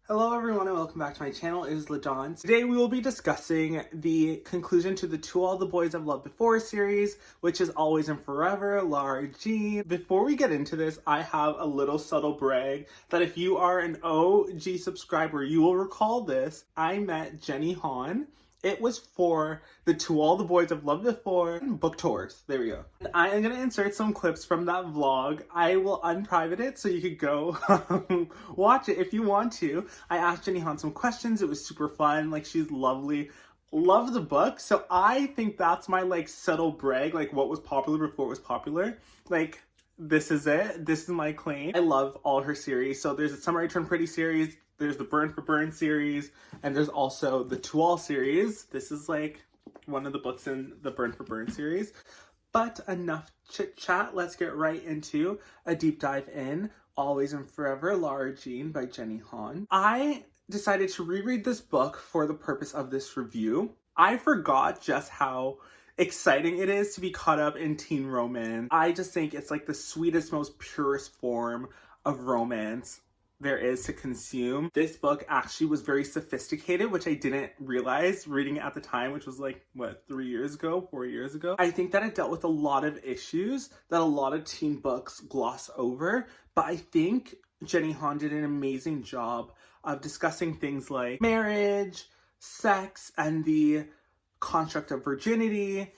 Hello everyone and welcome back to my channel. It is LaDawn. Today we will be discussing the conclusion to the To All the Boys I've Loved Before series, which is Always and Forever, Lara Jean. Before we get into this, I have a little subtle brag that if you are an OG subscriber, you will recall this. I met Jenny Han. It was for the To All the Boys I've Loved Before book tours. There we go. I am going to insert some clips from that vlog. I will unprivate it so you could go watch it if you want to. I asked Jenny Han some questions. It was super fun. Like, she's lovely. Love the book. So I think that's my subtle brag, what was popular before it was popular. This is it. This is my claim. I love all her series. So there's a Summer I Turned Pretty series, there's the Burn for Burn series, and there's also the To All series. This is one of the books in the Burn for Burn series. But enough chit chat. Let's get right into a deep dive in Always and Forever, Lara Jean by Jenny Han. I decided to reread this book for the purpose of this review. I forgot just how exciting it is to be caught up in teen romance. I just think it's the sweetest, most purest form of romance there is to consume. This book actually was very sophisticated, which I didn't realize reading it at the time, which was 4 years ago. I think that it dealt with a lot of issues that a lot of teen books gloss over, but I think Jenny Han did an amazing job of discussing things like marriage, sex, and the construct of virginity,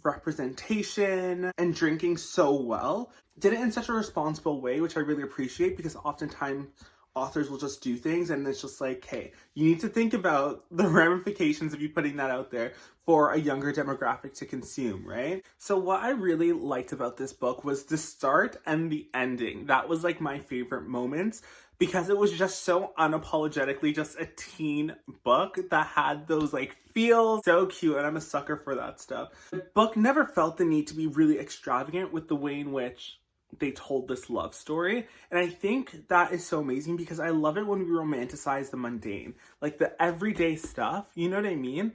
representation, and drinking so well. Did it in such a responsible way, which I really appreciate, because oftentimes authors will just do things and it's just hey, you need to think about the ramifications of you putting that out there for a younger demographic to consume, right? So what I really liked about this book was the start and the ending. That was my favorite moments, because it was just so unapologetically just a teen book that had those feels. So cute, and I'm a sucker for that stuff. The book never felt the need to be really extravagant with the way in which they told this love story, and I think that is so amazing, because I love it when we romanticize the mundane, the everyday stuff, you know what I mean?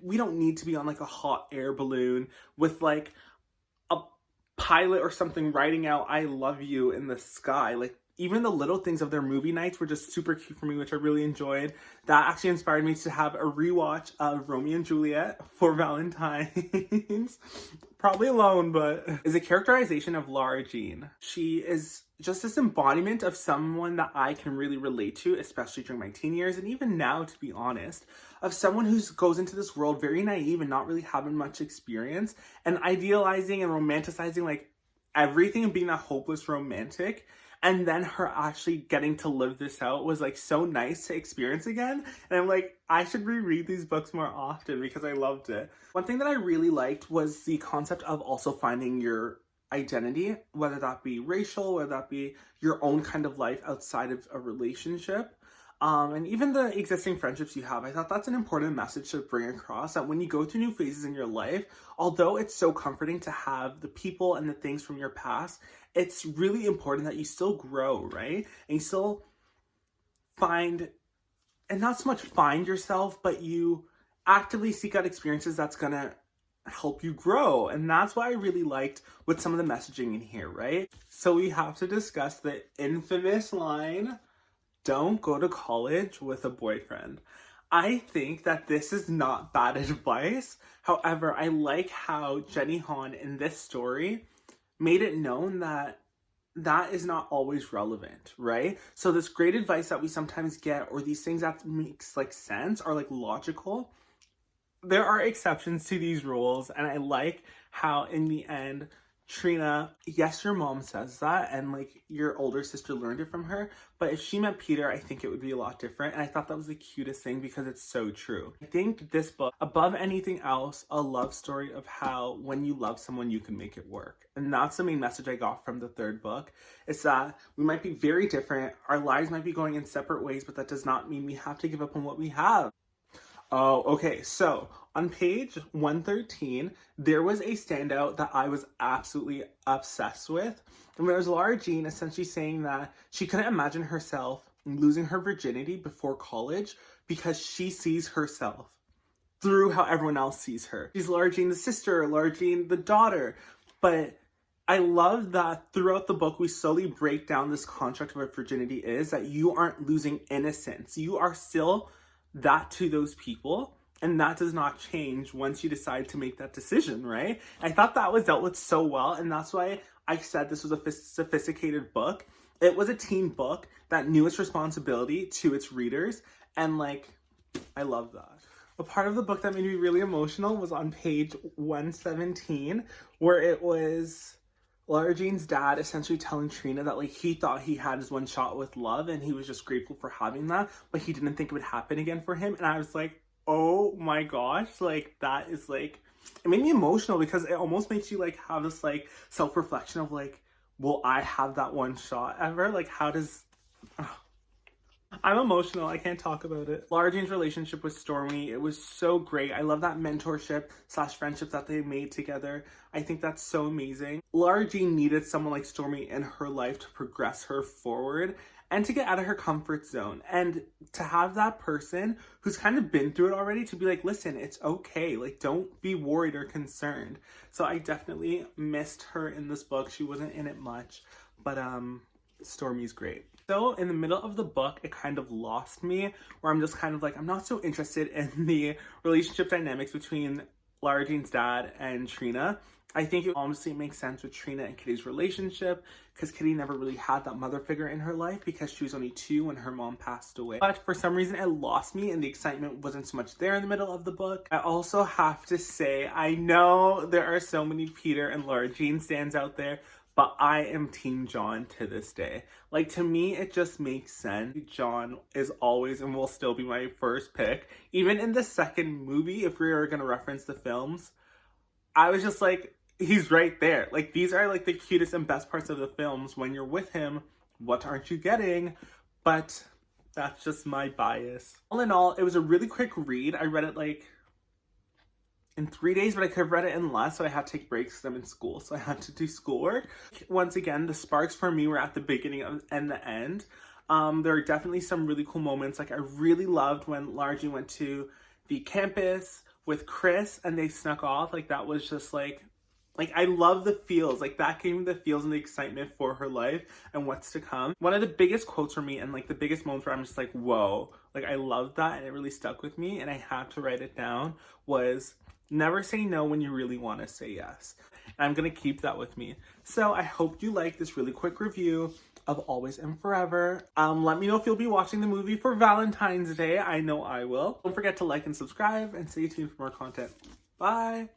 We don't need to be on a hot air balloon with a pilot or something writing out "I love you" in the sky. Even the little things of their movie nights were just super cute for me, which I really enjoyed. That actually inspired me to have a rewatch of Romeo and Juliet for Valentine's. Probably alone, but is a characterization of Lara Jean. She is just this embodiment of someone that I can really relate to, especially during my teen years, and even now, to be honest, of someone who goes into this world very naive and not really having much experience, and idealizing and romanticizing everything and being that hopeless romantic. And then her actually getting to live this out was so nice to experience again. And I'm I should reread these books more often because I loved it. One thing that I really liked was the concept of also finding your identity, whether that be racial, whether that be your own kind of life outside of a relationship. And even the existing friendships you have. I thought that's an important message to bring across, that when you go through new phases in your life, although it's so comforting to have the people and the things from your past, it's really important that you still grow, right? And you still find, and not so much find yourself, but you actively seek out experiences that's gonna help you grow. And that's what I really liked with some of the messaging in here, right? So we have to discuss the infamous line, "Don't go to college with a boyfriend." I think that this is not bad advice. However, I like how Jenny Han in this story made it known that that is not always relevant, right? So this great advice that we sometimes get, or these things that makes sense, are logical. There are exceptions to these rules, and I like how in the end, Trina, yes, your mom says that, and your older sister learned it from her, but if she met Peter, I think it would be a lot different. And I thought that was the cutest thing, because it's so true. I think this book, above anything else, a love story of how when you love someone, you can make it work. And that's the main message I got from the third book. It's that we might be very different, our lives might be going in separate ways, but that does not mean we have to give up on what we have. Oh, okay, so on page 113, there was a standout that I was absolutely obsessed with. And there was Lara Jean essentially saying that she couldn't imagine herself losing her virginity before college because she sees herself through how everyone else sees her. She's Lara Jean the sister, Lara Jean the daughter, but I love that throughout the book, we slowly break down this construct of what virginity is, that you aren't losing innocence. You are still that to those people, and that does not change once you decide to make that decision, right? I thought that was dealt with so well, and that's why I said this was a sophisticated book. It was a teen book that knew its responsibility to its readers, and like, I love that. A part of the book that made me really emotional was on page 117, where it was Lara Jean's dad essentially telling Trina that like he thought he had his one shot with love and he was just grateful for having that, but he didn't think it would happen again for him. And I was like, oh my gosh, like that is like, it made me emotional because it almost makes you like have this like self-reflection of like, will I have that one shot ever? Like how does... I'm emotional. I can't talk about it. Lara Jean's relationship with Stormy, it was so great. I love that mentorship / friendship that they made together. I think that's so amazing. Lara Jean needed someone like Stormy in her life to progress her forward and to get out of her comfort zone. And to have that person who's kind of been through it already to be like, listen, it's okay. Like, don't be worried or concerned. So I definitely missed her in this book. She wasn't in it much, but Stormy's great. So in the middle of the book, it kind of lost me, where I'm just kind of like, I'm not so interested in the relationship dynamics between Lara Jean's dad and Trina. I think it honestly makes sense with Trina and Kitty's relationship, because Kitty never really had that mother figure in her life because she was only 2 when her mom passed away. But for some reason, it lost me and the excitement wasn't so much there in the middle of the book. I also have to say, I know there are so many Peter and Lara Jean stands out there, but I am Team John to this day. Like, to me, it just makes sense. John is always and will still be my first pick. Even in the second movie, if we were going to reference the films, I was just like, he's right there. Like, these are like the cutest and best parts of the films. When you're with him, what aren't you getting? But that's just my bias. All in all, it was a really quick read. I read it like in 3 days, but I could have read it in less, so I had to take breaks because I'm in school, so I had to do schoolwork. Once again, the sparks for me were at the beginning and the end. There are definitely some really cool moments. Like, I really loved when Lara Jean went to the campus with Chris and they snuck off. Like, that was just like I love the feels. Like, that gave me the feels and the excitement for her life and what's to come. One of the biggest quotes for me and like the biggest moments where I'm just like, whoa, like I love that and it really stuck with me and I had to write it down was, never say no when you really want to say yes. And I'm going to keep that with me. So I hope you like this really quick review of Always and Forever. Let me know if you'll be watching the movie for Valentine's Day. I know I will. Don't forget to like and subscribe and stay tuned for more content. Bye!